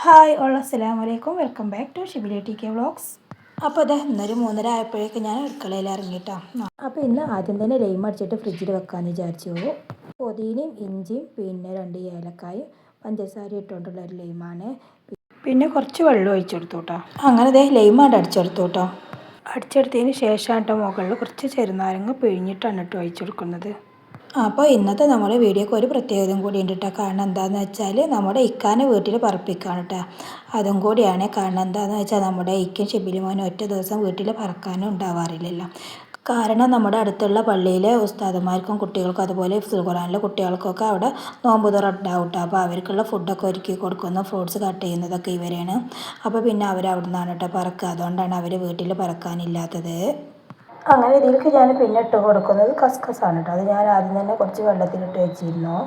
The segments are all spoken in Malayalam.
ഹായ് അസ്സലാമു അലൈക്കും, welcome back to Shibili T K vlogs. അപ്പോൾ അത് ഇന്നൊരു 3:30 ആയപ്പോഴേക്കും ഞാൻ അടുക്കളയിൽ ഇറങ്ങിയിട്ടോ. അപ്പോൾ ഇന്ന് ആദ്യം തന്നെ ലൈം അടിച്ചിട്ട് ഫ്രിഡ്ജിൽ വെക്കാമെന്ന് വിചാരിച്ചു. പൊതിനയും ഇഞ്ചിയും പിന്നെ 2 ഏലക്കായും പഞ്ചസാര ഇട്ടുകൊണ്ടുള്ള ഒരു ലൈമാണ്. പിന്നെ കുറച്ച് വെള്ളം ഒഴിച്ചെടുത്തു കേട്ടോ. അങ്ങനെ ലൈമായിട്ട് അടിച്ചെടുത്തു കേട്ടോ. അടിച്ചെടുത്തതിന് ശേഷം കേട്ടോ മുകളിൽ കുറച്ച് ചെറുനാരങ്ങ പിഴിഞ്ഞിട്ടാണ് കേട്ടോ ഒഴിച്ചെടുക്കുന്നത്. അപ്പോൾ ഇന്നത്തെ നമ്മുടെ വീഡിയോക്ക് ഒരു പ്രത്യേകതയും കൂടി ഉണ്ട് കേട്ടോ. കാരണം എന്താണെന്ന് വെച്ചാൽ നമ്മുടെ ഇക്കാനെ വീട്ടിൽ പറപ്പിക്കുകയാണ് കേട്ടോ. അതും കൂടിയാണ്. കാരണം എന്താണെന്ന് വെച്ചാൽ നമ്മുടെ ഇക്കും ഷിബിലിമോനും ഒറ്റ ദിവസം വീട്ടിൽ പറക്കാനും ഉണ്ടാവാറില്ലല്ലോ. കാരണം നമ്മുടെ അടുത്തുള്ള പള്ളിയിലെ ഉസ്താദന്മാർക്കും കുട്ടികൾക്കും അതുപോലെ ഖുർആനിലെ കുട്ടികൾക്കൊക്കെ അവിടെ നോമ്പ് തുറ ഉണ്ടാവും കേട്ടോ. അപ്പോൾ അവർക്കുള്ള ഫുഡൊക്കെ ഒരുക്കി കൊടുക്കുന്ന ഫ്രൂട്ട്സ് കട്ട് ചെയ്യുന്നതൊക്കെ ഇവരാണ്. അപ്പോൾ പിന്നെ അവർ അവിടെ നിന്നാണ് കേട്ടോ പറക്കുക. അതുകൊണ്ടാണ് അവർ വീട്ടിൽ പറക്കാനില്ലാത്തത്. അങ്ങനെ ഇതിലേക്ക് ഞാൻ പിന്നെ ഇട്ട് കൊടുക്കുന്നത് കസ്കസാണ് കേട്ടോ. അത് ഞാൻ ആദ്യം തന്നെ കുറച്ച് വെള്ളത്തിലിട്ട് വെച്ചിരുന്നു.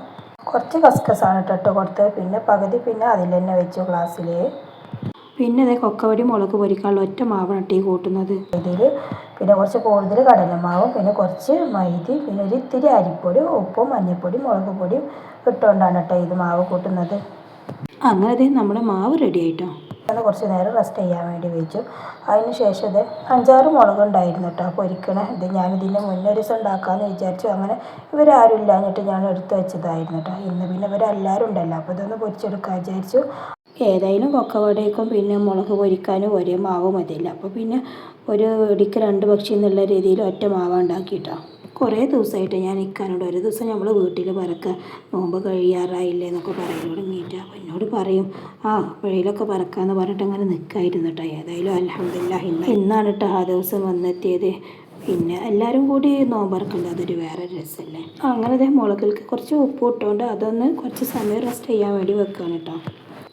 കുറച്ച് കസ്കസാണ് ഇട്ട് കൊടുത്തത്. പിന്നെ പകുതി പിന്നെ അതിൽ തന്നെ വെച്ചു ഗ്ലാസ്സിൽ. പിന്നെ അതേ കൊക്കവടി മുളക് പൊരിക്കാനുള്ള ഒറ്റ മാവാണ് ഈ കൂട്ടുന്നത്. ഇതിൽ പിന്നെ കുറച്ച് കൂടുതൽ കടലമാവും പിന്നെ കുറച്ച് മൈദി പിന്നെ ഒരു ഇത്തിരി അരിപ്പൊടി ഉപ്പും മഞ്ഞൾപ്പൊടി മുളക് പൊടിയും ഇട്ടുകൊണ്ടാണ് കേട്ടോ ഇത് മാവ് കൂട്ടുന്നത്. അങ്ങനെ നമ്മുടെ മാവ് റെഡി ആയിട്ടോ. കുറച്ച് നേരം റെസ്റ്റ് ചെയ്യാൻ വേണ്ടി വെച്ചു. അതിന് ശേഷം ഇത് 5-6 മുളക് ഉണ്ടായിരുന്നു കേട്ടോ പൊരിക്കണേ. ഇത് ഞാനിതിൻ്റെ മുന്നേ ഒരു ദിവസം ഉണ്ടാക്കാമെന്ന് വിചാരിച്ചു. അങ്ങനെ ഇവരാരും ഇല്ലാഞ്ഞിട്ട് ഞാൻ എടുത്ത് വെച്ചതായിരുന്നു കേട്ടോ. ഇന്ന് പിന്നെ ഇവരെല്ലാവരും ഉണ്ടല്ലോ, അപ്പോൾ ഇതൊന്ന് പൊരിച്ചെടുക്കാൻ വിചാരിച്ചു. ഏതായാലും കൊക്കവടയ്ക്കും പിന്നെ മുളക് പൊരിക്കാനും ഒരേ മാവ് മതിയില്ല. അപ്പോൾ പിന്നെ ഒരു ഇടിക്ക് 2 പക്ഷി എന്നുള്ള രീതിയിൽ ഒറ്റ മാവ് ഉണ്ടാക്കിയിട്ടോ. കുറേ ദിവസമായിട്ട് ഞാൻ ഇക്കാനോട് ഒരു ദിവസം നമ്മൾ വീട്ടിൽ പറക്കുക നോമ്പ് കഴിയാറായില്ലേ എന്നൊക്കെ പറയാൻ തുടങ്ങിയിട്ട്. അപ്പോൾ എന്നോട് പറയും വഴിയിലൊക്കെ പറക്കാമെന്ന് പറഞ്ഞിട്ട് അങ്ങനെ നിൽക്കായിരുന്നു കേട്ടോ. ഏതായാലും അൽഹംദുലില്ലാഹ് ഇന്നാണ് കേട്ടോ ആ ദിവസം വന്നെത്തിയത്. പിന്നെ എല്ലാവരും കൂടി നോമ്പറക്കണ്ട, അതൊരു വേറെ രസമല്ലേ. അങ്ങനെ മുളകിലേക്ക് കുറച്ച് ഉപ്പ് ഇട്ടുകൊണ്ട് അതൊന്ന് കുറച്ച് സമയം റെസ്റ്റ് ചെയ്യാൻ വേണ്ടി വെക്കുകയാണ് കേട്ടോ.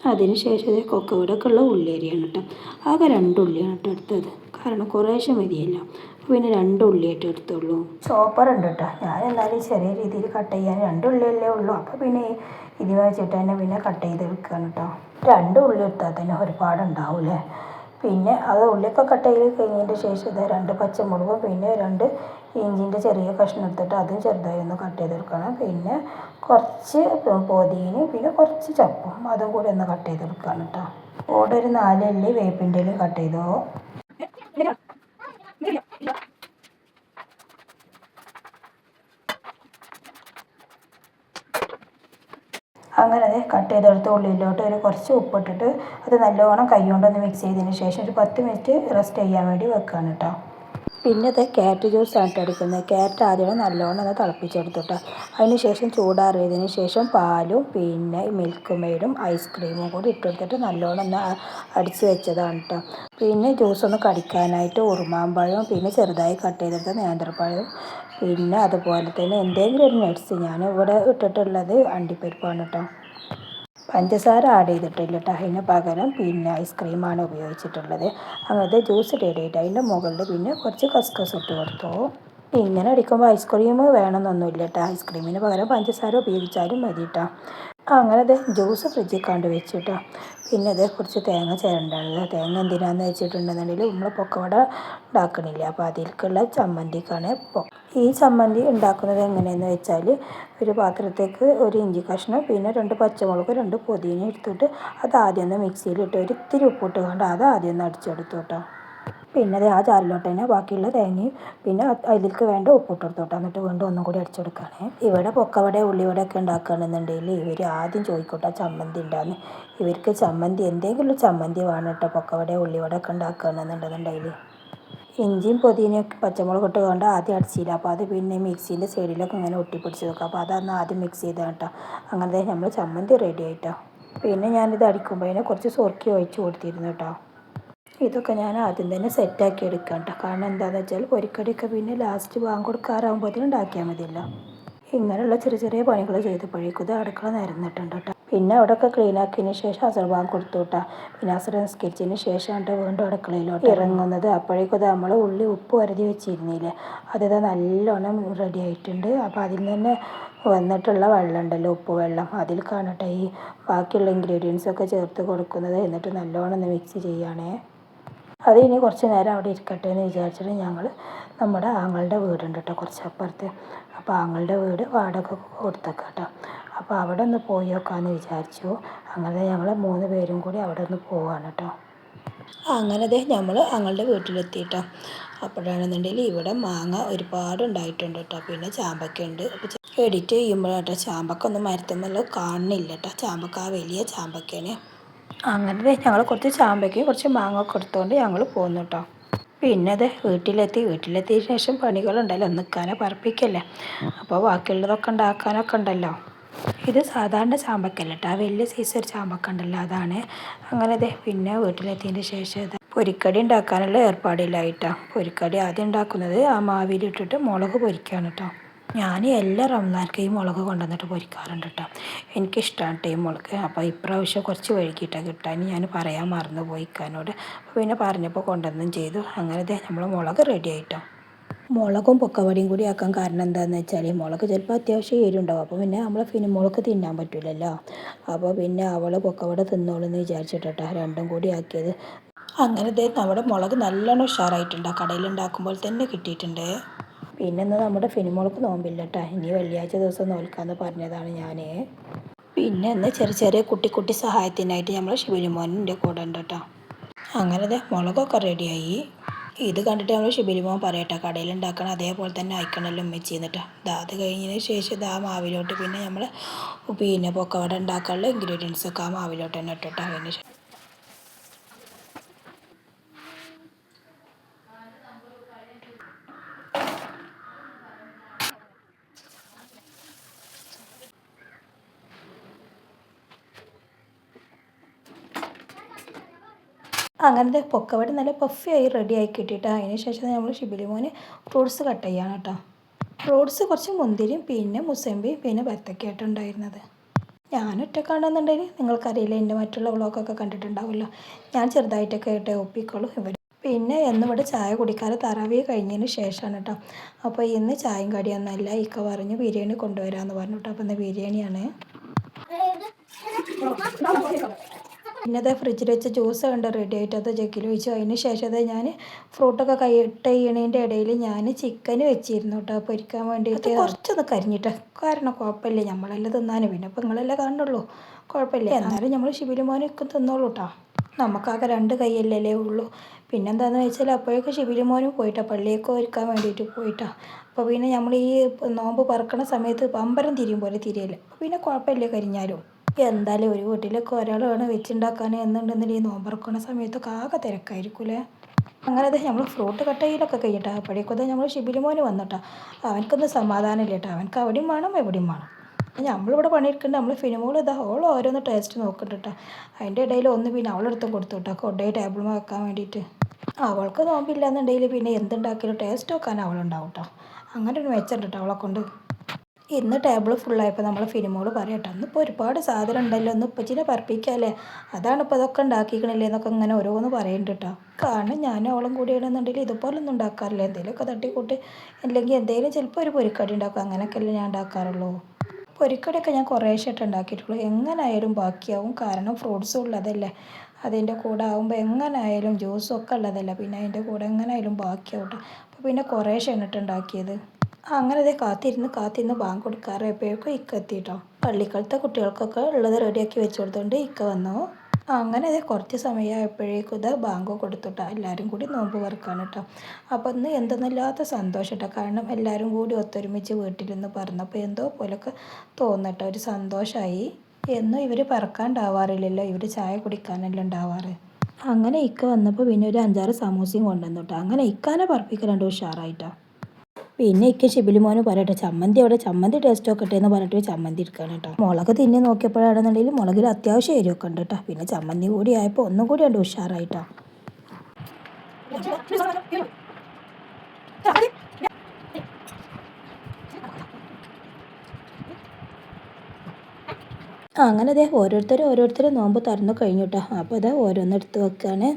അതിന് ശേഷം കൊക്കവടൊക്കെ ഉള്ള ഉള്ളിയരിയാണ് കേട്ടോ. ആകെ 2 ഉള്ളിയാണ് കേട്ടോ എടുത്തത്. കാരണം കുറേശ്ശെ മതിയല്ലോ. പിന്നെ 2 ഉള്ളിയായിട്ട് എടുത്തുള്ളൂ. ചോപ്പർ ഉണ്ട് കേട്ടോ. ഞാൻ എന്നാലും ചെറിയ രീതിയിൽ കട്ട് ചെയ്യാൻ 2 ഉള്ളിയല്ലേ ഉള്ളൂ. അപ്പോൾ പിന്നെ ഇത് വെച്ചിട്ട് തന്നെ പിന്നെ കട്ട് ചെയ്ത് എടുക്കുകയാണ് കേട്ടോ. 2 ഉള്ളി എടുത്താൽ തന്നെ ഒരുപാടുണ്ടാവില്ലേ. പിന്നെ അത് ഉള്ളിയൊക്കെ കട്ട് ചെയ്ത് കഴിഞ്ഞതിൻ്റെ ശേഷം 2 പച്ചമുളകും പിന്നെ 2 ഇഞ്ചിൻ്റെ ചെറിയ കഷ്ണം എടുത്തിട്ട് അതും ചെറുതായി ഒന്ന് കട്ട് ചെയ്തെടുക്കണം. പിന്നെ കുറച്ച് പൊതിനയും പിന്നെ കുറച്ച് ചപ്പും അതും കൂടി ഒന്ന് കട്ട് ചെയ്തെടുക്കുകയാണ് കേട്ടോ. കൂടെ ഒരു 4 അല്ലി വേപ്പിൻ്റെ ഇലയും കട്ട് ചെയ്തോ. അങ്ങനെ കട്ട് ചെയ്തെടുത്ത ഉള്ളിയിലോട്ട് ഒരു കുറച്ച് ഉപ്പിട്ടിട്ട് അത് നല്ലോണം കൈ കൊണ്ടൊന്ന് മിക്സ് ചെയ്തതിന് ശേഷം ഒരു 10 മിനിറ്റ് റെസ്റ്റ് ചെയ്യാൻ വേണ്ടി വെക്കുകയാണ് കേട്ടോ. പിന്നെ ക്യാരറ്റ് ജ്യൂസാണ് കേട്ടോ എടുക്കുന്നത്. ക്യാരറ്റ് ആദ്യം നല്ലോണം ഒന്ന് തിളപ്പിച്ചെടുത്തു കേട്ടോ. അതിന് ശേഷം ചൂടാറിയതിന് ശേഷം പാലും പിന്നെ മിൽക്ക് മെയ്ഡും ഐസ്ക്രീമും കൂടി ഇട്ടെടുത്തിട്ട് നല്ലോണം ഒന്ന് അടിച്ച് വെച്ചതാണ് കേട്ടോ. പിന്നെ ജ്യൂസ് ഒന്ന് കടിക്കാനായിട്ട് ഉറുമാമ്പഴവും പിന്നെ ചെറുതായി കട്ട് ചെയ്തെടുത്ത നേന്ത്രപ്പഴവും പിന്നെ അതുപോലെ തന്നെ എന്തെങ്കിലും ഒരു നട്ട്സ് ഞാൻ ഇവിടെ ഇട്ടിട്ടുള്ളത് അണ്ടിപ്പരിപ്പാണ് കേട്ടോ. പഞ്ചസാര ആഡ് ചെയ്തിട്ടില്ല കേട്ടോ. അതിന് പകരം പിന്നെ ഐസ്ക്രീമാണ് ഉപയോഗിച്ചിട്ടുള്ളത്. അങ്ങനത്തെ ജ്യൂസ് റെഡി ആയിട്ട് അതിൻ്റെ മുകളിൽ പിന്നെ കുറച്ച് കസ്കസ് ഇട്ട് കൊടുത്തു. ഇങ്ങനെ അടിക്കുമ്പോൾ ഐസ്ക്രീം വേണമെന്നൊന്നുമില്ല കേട്ടോ. ഐസ്ക്രീമിന് പകരം പഞ്ചസാര ഉപയോഗിച്ചാലും മതി കേട്ടോ. അങ്ങനെ ജ്യൂസ് ഫ്രിഡ്ജിൽ കണ്ടു വെച്ചു കേട്ടോ. പിന്നെ കുറച്ച് തേങ്ങ ചിരണ്ടാണ്. തേങ്ങ എന്തിനാന്ന് വെച്ചിട്ടുണ്ടെന്നുണ്ടെങ്കിൽ നമ്മൾ പൊക്കവട ഉണ്ടാക്കണില്ല, അപ്പോൾ അതിലേക്കുള്ള ചമ്മന്തിക്കാണ്. ഈ ചമ്മന്തി ഉണ്ടാക്കുന്നത് എങ്ങനെയെന്ന് വെച്ചാൽ ഒരു പാത്രത്തേക്ക് ഒരു ഇഞ്ചി കഷ്ണം പിന്നെ 2 പച്ചമുളക് 2 പുതിന എടുത്തിട്ട് അത് ആദ്യം ഒന്ന് മിക്സിയിലിട്ട് ഒരു ഇത്തിരി ഉപ്പിട്ട് കൊണ്ട് അത് ആദ്യം ഒന്ന് അടിച്ചെടുത്തു കേട്ടോ. പിന്നെ ആ ജാറിലോട്ട് തന്നെ ബാക്കിയുള്ള തേങ്ങയും പിന്നെ അതിലേക്ക് വേണ്ട ഉപ്പിട്ട് കൊടുത്തു കേട്ടോ. എന്നിട്ട് വീണ്ടും ഒന്നും കൂടി അടിച്ചെടുക്കുകയാണ്. ഇവിടെ പൊക്കവട ഉള്ളിവടയൊക്കെ ഉണ്ടാക്കുകയാണെന്നുണ്ടെങ്കിൽ ഇവർ ആദ്യം ചോദിക്കട്ടെ ചമ്മന്തി ഉണ്ടാകുന്നു. ഇവർക്ക് ചമ്മന്തി എന്തെങ്കിലും ചമ്മന്തി വേണം കേട്ടോ. പൊക്കവട ഉള്ളിവടയൊക്കെ ഉണ്ടാക്കുകയാണെന്നുണ്ടെന്നുണ്ടെങ്കിൽ ഇഞ്ചിയും പുതിനയൊക്കെ പച്ചമുളക് ഇട്ട് കൊണ്ട് ആദ്യം അടിച്ചില്ല. അപ്പോൾ അത് പിന്നെ മിക്സീൻ്റെ സൈഡിലൊക്കെ ഇങ്ങനെ ഒട്ടിപ്പിടിച്ച് വെക്കുക. അപ്പോൾ അതൊന്ന് ആദ്യം മിക്സ് ചെയ്താൽ കേട്ടോ. അങ്ങനെ നമ്മൾ ചമ്മന്തി റെഡി ആയിട്ടോ. പിന്നെ ഞാനിത് അടിക്കുമ്പോൾ കുറച്ച് സുർക്കി ഒഴിച്ച് കൊടുത്തിരുന്നു കേട്ടോ. ഇതൊക്കെ ഞാൻ ആദ്യം തന്നെ സെറ്റാക്കി എടുക്കാം കേട്ടോ. കാരണം എന്താണെന്ന് വെച്ചാൽ പൊരിക്കടിയൊക്കെ പിന്നെ ലാസ്റ്റ് കൊടുക്കാറാകുമ്പോഴത്തേനും ഉണ്ടാക്കിയാൽ മതിയല്ലോ. ഇങ്ങനെയുള്ള ചെറിയ ചെറിയ പണികൾ ചെയ്തപ്പോഴേക്കും ഇത് അടുക്കള നിരന്നിട്ടുണ്ട് കേട്ടോ. പിന്നെ അവിടെയൊക്കെ ക്ലീൻ ആക്കിയതിന് ശേഷം അസർ കൊടുത്തു കേട്ടോ. പിന്നെ അസർ നിസ്കരിച്ചതിന് ശേഷം വീണ്ടും അടുക്കളയിലോട്ട് ഇറങ്ങുന്നത്. അപ്പോഴേക്കും നമ്മൾ ഉള്ളി ഉപ്പ് വരുതി വെച്ചിരുന്നില്ലേ, അതിത് നല്ലോണം റെഡി ആയിട്ടുണ്ട്. അപ്പോൾ അതിൽ നിന്ന് വന്നിട്ടുള്ള വെള്ളം ഉണ്ടല്ലോ, ഉപ്പ് വെള്ളം, അതിൽ കാണട്ടെ ഈ ബാക്കിയുള്ള ഇൻഗ്രീഡിയൻസൊക്കെ ചേർത്ത് കൊടുക്കുന്നത്. എന്നിട്ട് നല്ലോണം ഒന്ന് മിക്സ് ചെയ്യുകയാണേ. അത് ഇനി കുറച്ച് നേരം അവിടെ ഇരിക്കട്ടെ എന്ന് വിചാരിച്ചിട്ട് ഞങ്ങൾ നമ്മുടെ ആങ്ങളുടെ വീടുണ്ട് കേട്ടോ കുറച്ച് അപ്പുറത്ത്. അപ്പോൾ ആങ്ങളുടെ വീട് വാടക കൊടുത്തേക്കാം കേട്ടോ. അപ്പോൾ അവിടെ ഒന്ന് പോയി നോക്കാമെന്ന് വിചാരിച്ചു. അങ്ങനെ ഞങ്ങൾ 3 പേരും കൂടി അവിടെ ഒന്ന് പോവാണ് കേട്ടോ. അങ്ങനെ നമ്മൾ ഞങ്ങളുടെ വീട്ടിലെത്തിയിട്ടോ. അപ്പോഴാണെന്നുണ്ടെങ്കിൽ ഇവിടെ മാങ്ങ ഒരുപാട് ഉണ്ടായിട്ടുണ്ട് കേട്ടോ. പിന്നെ ചാമ്പക്ക ഉണ്ട്. അപ്പോൾ എഡിറ്റ് ചെയ്യുമ്പോഴാട്ടോ ചാമ്പക്ക ഒന്നും മരത്തുമ്മല്ലോ കാണുന്നില്ല കേട്ടോ. ചാമ്പക്ക ആ വലിയ ചാമ്പക്കയാണ്. അങ്ങനെ ഞങ്ങൾ കുറച്ച് ചാമ്പക്കയും കുറച്ച് മാങ്ങ ഒക്കെ എടുത്തുകൊണ്ട് ഞങ്ങൾ പോന്നു കേട്ടോ. പിന്നെ വീട്ടിലെത്തിയ ശേഷം പണികളുണ്ടല്ലോ, നിൽക്കാനോ പറപ്പിക്കല്ലേ. അപ്പോൾ ബാക്കിയുള്ളതൊക്കെ ഉണ്ടാക്കാനൊക്കെ ഉണ്ടല്ലോ. ഇത് സാധാരണ ചാമ്പക്കല്ല കേട്ടോ, ആ വലിയ സൈസ് ഒരു ചാമ്പക്ക ഉണ്ടല്ലോ അതാണ്. അങ്ങനെ പിന്നെ വീട്ടിലെത്തിയതിന് ശേഷം പൊരിക്കടി ഉണ്ടാക്കാനുള്ള ഏർപ്പാടില്ലായിട്ടോ. പൊരിക്കടി ആദ്യം ഉണ്ടാക്കുന്നത് ആ മാവിലിട്ടിട്ട് മുളക് പൊരിക്കുകയാണ് കേട്ടോ. ഞാൻ എല്ലാ റംസാൻക്കും ഈ മുളക് കൊണ്ടുവന്നിട്ട് പൊരിക്കാറുണ്ട് കേട്ടോ. എനിക്കിഷ്ടമാണ് കേട്ടോ ഈ മുളക്. അപ്പോൾ ഇപ്രാവശ്യം കുറച്ച് വൈകിട്ടാണ് കിട്ടാൻ, ഞാൻ പറയാൻ മറന്നു പോയി ഇക്കാനോട്. അപ്പോൾ പിന്നെ പറഞ്ഞപ്പോൾ കൊണ്ടുവന്നും ചെയ്തു. അങ്ങനെ നമ്മൾ മുളക് റെഡി ആയിട്ടോ. മുളകും പൊക്കവടിയും കൂടി ആക്കാൻ കാരണം എന്താണെന്ന് വെച്ചാൽ മുളക് ചിലപ്പോൾ അത്യാവശ്യം എരിവുണ്ടാവും. അപ്പോൾ പിന്നെ നമ്മളെ മോൾക്ക് തിന്നാൻ പറ്റില്ലല്ലോ. അപ്പോൾ പിന്നെ അവൾ പൊക്കവട തിന്നോളെന്ന് വിചാരിച്ചിട്ടാ രണ്ടും കൂടി ആക്കിയത്. അങ്ങനെ നമ്മുടെ മുളക് നല്ലോണം ഉഷാറായിട്ടുണ്ട്. കടയിലുണ്ടാക്കുമ്പോൾ തന്നെ കിട്ടിയിട്ടുണ്ട്. പിന്നെ ഇന്ന് നമ്മുടെ ഫിനിമോൾക്ക് നോമ്പില്ല കേട്ടോ. ഇനി വെള്ളിയാഴ്ച ദിവസം നോൽക്കാമെന്ന് പറഞ്ഞതാണ് ഞാൻ. പിന്നെ ഇന്ന് ചെറിയ കുട്ടി സഹായത്തിനായിട്ട് നമ്മൾ ഷിബിലിമോനിൻ്റെ കൂടെ ഉണ്ട് കേട്ടോ. അങ്ങനെ മുളകൊക്കെ റെഡിയായി. ഇത് കണ്ടിട്ട് നമ്മൾ ഷിബിലിമോൻ പറയട്ടെ, കടയിലുണ്ടാക്കണം അതേപോലെ തന്നെ അയക്കണമല്ലോ ഉമ്മച്ചി എന്നിട്ട്. അത് കഴിഞ്ഞതിന് ശേഷം ആ മാവിലോട്ട് പിന്നെ നമ്മൾ പിന്നെ പൊക്കവട ഉണ്ടാക്കാനുള്ള ഇൻഗ്രീഡിയൻസൊക്കെ ആ മാവിലോട്ട് തന്നെ ഇട്ടിട്ടോ. അതിന് ശേഷം അങ്ങനത്തെ പൊക്കവട നല്ല പഫിയായി റെഡിയായി കിട്ടിയിട്ട് അതിന് ശേഷം നമ്മൾ ഷിബിലിമോന് ഫ്രൂട്ട്സ് കട്ട് ചെയ്യാണ് കേട്ടോ. ഫ്രൂട്ട്സ് കുറച്ച് മുന്തിരിയും പിന്നെ മുസമ്പിയും പിന്നെ ബത്തക്കയായിട്ട് ഉണ്ടായിരുന്നത്. ഞാൻ ഒറ്റക്കാണെന്നുണ്ടെങ്കിൽ നിങ്ങൾക്കറിയില്ല, എൻ്റെ മറ്റുള്ള വ്ളോഗൊക്കെ കണ്ടിട്ടുണ്ടാവുമല്ലോ. ഞാൻ ചെറുതായിട്ടൊക്കെ ആയിട്ട് ഒപ്പിക്കോളൂ ഇവർ. പിന്നെ എന്നിവിടെ ചായ കുടിക്കാതെ തറാവി കഴിഞ്ഞതിന് ശേഷമാണ് കേട്ടോ. അപ്പോൾ ഇന്ന് ചായയും കടിയൊന്നുമല്ല, ഇക്ക പറഞ്ഞു ബിരിയാണി കൊണ്ടുവരാമെന്ന് പറഞ്ഞു കേട്ടോ. അപ്പോൾ ഇന്ന് ബിരിയാണിയാണ്. പിന്നെ ഫ്രിഡ്ജിൽ വെച്ച് ജ്യൂസ് കണ്ട് റെഡി ആയിട്ട് അത് ജഗ്ഗിൽ വെച്ചു. അതിന് ശേഷം ഞാൻ ഫ്രൂട്ടൊക്കെ കൈയിട്ട് ചെയ്യണതിൻ്റെ ഇടയിൽ ഞാൻ ചിക്കൻ വെച്ചിരുന്നു കേട്ടോ പൊരിക്കാൻ വേണ്ടിയിട്ട്. കുറച്ചൊന്ന് കരിഞ്ഞിട്ട്, കാരണം കുഴപ്പമില്ല, നമ്മളെല്ലാം തിന്നാനും പിന്നെ ഇപ്പോൾ നിങ്ങളെല്ലാം കാണുള്ളൂ, കുഴപ്പമില്ല. എന്നാലും നമ്മൾ ഷിബിലിമോനൊക്കെ തിന്നോളൂ കേട്ടോ. നമുക്കാകെ 2 കൈയല്ലേ ഉള്ളൂ. പിന്നെന്താണെന്ന് വെച്ചാൽ അപ്പോഴേക്കും ഷിബിലിമോനും പോയിട്ടാ പള്ളിയൊക്കെ ഒരുക്കാൻ വേണ്ടിയിട്ട് പോയിട്ടാ. അപ്പോൾ പിന്നെ നമ്മൾ ഈ നോമ്പ് പറക്കണ സമയത്ത് പമ്പരം തിരിയും പോലെ തിരിയല്ല. അപ്പോൾ പിന്നെ കുഴപ്പമില്ല കരിഞ്ഞാലും. എന്തായാലും ഒരു വീട്ടിലൊക്കെ ഒരാൾ വേണം വെച്ചുണ്ടാക്കാൻ എന്നുണ്ടെന്നില്ല ഈ നോമ്പറക്കണ സമയത്തൊക്കെ ആകെ തിരക്കായിരിക്കൂലേ. അങ്ങനെ നമ്മൾ ഫ്രൂട്ട് കട്ട് ചെയ്യലൊക്കെ കഴിയട്ടെ. അപ്പോഴേക്കും നമ്മൾ ഷിബിലിമോന് വന്നിട്ടാ. അവനക്കൊന്നും സമാധാനമില്ല കേട്ടോ. അവനക്ക് അവിടെയും വേണം എവിടെയും വേണം. നമ്മളിവിടെ പണിയെടുക്കുന്നുണ്ട്. നമ്മൾ ഫിനിമോൾ ഓൾ ഓരോന്ന് ടേസ്റ്റ് നോക്കുന്നുണ്ട് കേട്ടോ. അതിൻ്റെ ഇടയിൽ ഒന്ന് പിന്നെ അവളെടുത്ത് കൊടുത്തു കേട്ടോ, കൊണ്ടുപോയി ടേബിളിൽ വെക്കാൻ വേണ്ടിയിട്ട്. അവൾക്ക് നോമ്പില്ലാന്നുണ്ടെങ്കിൽ പിന്നെ എന്തുണ്ടാക്കിയാലും ടേസ്റ്റ് നോക്കാൻ അവളുണ്ടാവും കേട്ടോ. അങ്ങനെ ഒരു മെച്ചമുണ്ട് കേട്ടോ അവളെ കൊണ്ട്. ഇന്ന് ടേബിൾ ഫുള്ളായപ്പോൾ നമ്മൾ ഫിനിമോട് പറയട്ടെ, ഇന്നിപ്പോൾ ഒരുപാട് സാധനം ഉണ്ടല്ലോ, ഒന്ന് ഉപ്പച്ചിനെ പറപ്പിക്കാമല്ലേ, അതാണ് ഇപ്പോൾ ഇതൊക്കെ ഉണ്ടാക്കിക്കണില്ലേ എന്നൊക്കെ ഇങ്ങനെ ഓരോന്ന് പറയുന്നുണ്ട് കേട്ടോ. കാരണം ഞാനും അവളും കൂടിയാണെന്നുണ്ടെങ്കിൽ ഇതുപോലൊന്നും ഉണ്ടാക്കാറില്ല. എന്തെങ്കിലുമൊക്കെ തട്ടിക്കൂട്ട് അല്ലെങ്കിൽ എന്തെങ്കിലും ചിലപ്പോൾ ഒരു പൊരിക്കടി ഉണ്ടാക്കും. അങ്ങനെയൊക്കെയല്ലേ ഞാൻ ഉണ്ടാക്കാറുള്ളൂ. പൊരിക്കടിയൊക്കെ ഞാൻ കുറേശ്ശായിട്ട് ഉണ്ടാക്കിയിട്ടുള്ളൂ. എങ്ങനെയായാലും ബാക്കിയാവും, കാരണം ഫ്രൂട്ട്സും ഉള്ളതല്ലേ. അതിൻ്റെ കൂടെ ആകുമ്പോൾ എങ്ങനെയായാലും ജ്യൂസും ഒക്കെ ഉള്ളതല്ല, പിന്നെ അതിൻ്റെ കൂടെ എങ്ങനെയായാലും ബാക്കിയാവും കേട്ടോ. അപ്പോൾ പിന്നെ കുറേശ്ശെ ഉണ്ടാക്കിയത്. അങ്ങനെ കാത്തിരുന്ന് ബാങ്ക് കൊടുക്കാറായപ്പോഴേക്കും ഇക്ക എത്തിയിട്ടോ. പള്ളിക്കാലത്തെ കുട്ടികൾക്കൊക്കെ ഉള്ളത് റെഡിയാക്കി വെച്ച് കൊടുത്തുകൊണ്ട് ഇക്ക വന്നു. അങ്ങനെ കുറച്ച് സമയമായപ്പോഴേക്കും ബാങ്ക് കൊടുത്തുട്ടോ. എല്ലാവരും കൂടി നോമ്പ് പറക്കാണ് കേട്ടോ. അപ്പോൾ ഇന്ന് എന്തെന്നില്ലാത്ത സന്തോഷം കേട്ടോ. കാരണം എല്ലാവരും കൂടി ഒത്തൊരുമിച്ച് വീട്ടിലിരുന്ന് പറഞ്ഞപ്പോൾ എന്തോ പോലൊക്കെ തോന്നട്ടോ, ഒരു സന്തോഷമായി. എന്നും ഇവർ പറക്കാണ്ടാവാറില്ലല്ലോ, ഇവർ ചായ കുടിക്കാനല്ല ഉണ്ടാവാറ്. അങ്ങനെ ഇക്ക വന്നപ്പോൾ പിന്നെ ഒരു 5-6 സമൂസയും കൊണ്ടുവന്നു കേട്ടോ. അങ്ങനെ ഇക്കാനെ പറപ്പിക്കലുണ്ട് ഉഷാറായിട്ടോ. പിന്നെ ഇക്ക ഷിബിലിമോന് പറയട്ടെ, ചമ്മന്തി ടേസ്റ്റ് നോക്കട്ടെ എന്ന് പറഞ്ഞിട്ട് ചമ്മന്തി എടുക്കണം കേട്ടോ. മുളക് തിന്നി നോക്കിയപ്പോഴാണെന്നുണ്ടെങ്കിൽ മുളകിൽ അത്യാവശ്യം എരിവൊക്കെ ഉണ്ട് കേട്ടോ. പിന്നെ ചമ്മന്തി കൂടി ആയപ്പോൾ ഒന്നും കൂടി ഉണ്ട് ഉഷാറായിട്ടോ. അങ്ങനെ ഓരോരുത്തരും നോമ്പ് തുറന്നു കഴിഞ്ഞു കേട്ടോ. അപ്പോൾ ഓരോന്നെടുത്ത് വെക്കുകയാണ്.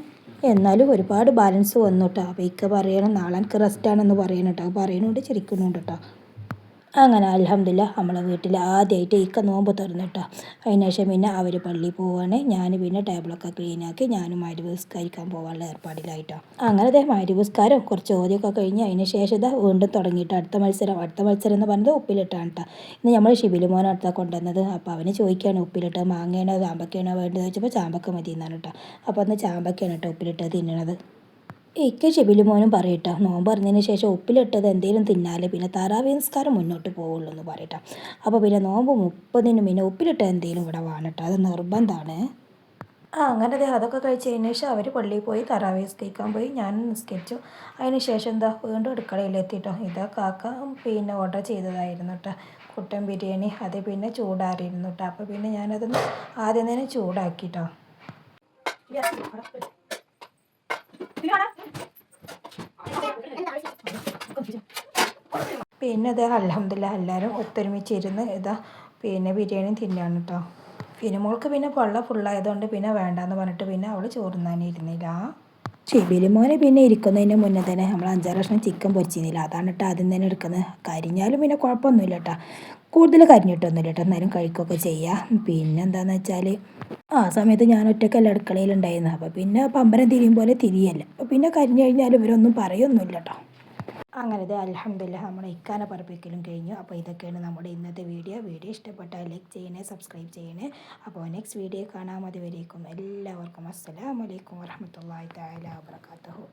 എന്നാലും ഒരുപാട് ബാലൻസ് വന്നു കേട്ടോ. അപ്പോൾ ഇക്ക പറയണം നാളെ എനിക്ക് റെസ്റ്റാണെന്ന് പറയണം കേട്ടോ. പറയുന്നുണ്ട് ചിരിക്കുന്നുണ്ട് കേട്ടോ. അങ്ങനെ അൽഹംദുലില്ലാ നമ്മളെ വീട്ടിൽ ആദ്യമായിട്ട് ഇക്ക നോമ്പ് തുറന്നിട്ടോ. അതിന് ശേഷം പിന്നെ അവർ പള്ളിയിൽ പോവുകയാണ്. ഞാൻ പിന്നെ ടേബിളൊക്കെ ക്ലീനാക്കി ഞാനും മഗ്‌രിബ് നിസ്കരിക്കാൻ പോകാനുള്ള ഏർപ്പാടിലായിട്ടോ. അങ്ങനെ ദേ മഗ്‌രിബ് നിസ്കാരം കുറച്ച് ഓതിയൊക്കെ കഴിഞ്ഞ് അതിന് ശേഷം ഇതാ വീണ്ടും തുടങ്ങിയിട്ട് അടുത്ത മത്സരം എന്ന് പറയുന്നത് ഉപ്പിലിട്ടാണ് കേട്ടോ. ഇന്ന് നമ്മൾ ഷിബിലു മോനെ അടുത്താണ് കൊണ്ടുവന്നത്. അപ്പോൾ അവന് ചോദിക്കുകയാണ് ഉപ്പിലിട്ട് മാങ്ങയാണോ ചാമ്പക്കയാണോ വേണ്ടത് ചോദിച്ചപ്പോൾ ചാമ്പക്ക മതി എന്നാണ് കേട്ടോ. അപ്പോൾ അന്ന് ചാമ്പക്കയാണ് കേട്ടോ ഉപ്പിലിട്ട് തിന്നണത്. ഇക്ക ഷിബിലു മോനും പറയട്ടോ നോമ്പ് പറഞ്ഞതിന് ശേഷം ഉപ്പിലിട്ടത് എന്തെങ്കിലും തിന്നാലേ പിന്നെ തറാവീഹ് നിസ്കാരം മുന്നോട്ട് പോവുള്ളൂ എന്ന് പറയട്ടോ. അപ്പോൾ പിന്നെ നോമ്പ് 30 പിന്നെ ഉപ്പിലിട്ട എന്തെങ്കിലും ഇവിടെ വേണം കേട്ടോ, അത് നിർബന്ധമാണ്. അങ്ങനെ അതൊക്കെ കഴിച്ചതിന് ശേഷം അവർ പള്ളിയിൽ പോയി തറാവീഹ് നിസ്കരിക്കാൻ പോയി. ഞാനും നിസ്കരിച്ചു. അതിന് ശേഷം എന്താ വീണ്ടും അടുക്കളയിലെത്തിട്ടോ. ഇതാ കാക്ക പിന്നെ ഓർഡർ ചെയ്തതായിരുന്നു കേട്ടോ കുട്ടൻ ബിരിയാണി. അത് പിന്നെ ചൂടാറിയിരുന്നു കേട്ടോ. അപ്പോൾ പിന്നെ ഞാനതൊന്ന് ആദ്യം തന്നെ ചൂടാക്കിട്ടോ. പിന്നെ ഇത് അൽഹംദുലില്ലാ എല്ലാവരും ഒത്തൊരുമിച്ചിരുന്ന് ഇതാ പിന്നെ ബിരിയാണി തിന്നാണ് കേട്ടോ. പിന്നെ മോൾക്ക് പിന്നെ പൊള്ള ഫുള്ളായതുകൊണ്ട് പിന്നെ വേണ്ടാന്ന് പറഞ്ഞിട്ട് പിന്നെ അവൾ ചോറുന്നാൻ ഇരുന്നില്ല. ഷിബിലു മോനെ പിന്നെ ഇരിക്കുന്നതിന് മുന്നേ തന്നെ നമ്മൾ 5-6 കഷ്ണം ചിക്കൻ പൊരിച്ചിരുന്നില്ല, അതാണ് കേട്ടോ ആദ്യം തന്നെ എടുക്കുന്നത്. കരിഞ്ഞാലും പിന്നെ കുഴപ്പമൊന്നുമില്ല കേട്ടോ, കൂടുതൽ കരിഞ്ഞിട്ടൊന്നുമില്ല കേട്ടോ, എന്നാലും കഴിക്കുകയൊക്കെ ചെയ്യാം. പിന്നെ എന്താണെന്ന് വെച്ചാൽ ആ സമയത്ത് ഞാൻ ഒറ്റയ്ക്കല്ല അടുക്കളയിലുണ്ടായിരുന്നു. അപ്പോൾ പിന്നെ പമ്പരം തിരിയും പോലെ തിരിയല്ല. അപ്പോൾ പിന്നെ കരിഞ്ഞു കഴിഞ്ഞാൽ ഇവരൊന്നും പറയൊന്നുമില്ല കേട്ടോ. അങ്ങനെ ഇത് അൽഹംദുലില്ലാ നമ്മുടെ ഇക്കാനെ പറപ്പിക്കലും കഴിഞ്ഞു. അപ്പോൾ ഇതൊക്കെയാണ് നമ്മുടെ ഇന്നത്തെ വീഡിയോ. വീഡിയോ ഇഷ്ടപ്പെട്ടാൽ ലൈക്ക് ചെയ്യണേ, സബ്സ്ക്രൈബ് ചെയ്യണേ. അപ്പോൾ നെക്സ്റ്റ് വീഡിയോ കാണാം. അതുവരേക്കും എല്ലാവർക്കും അസ്സലാമു അലൈക്കും വറഹ്മത്തുള്ളാഹി തആല വബറകാതുഹു.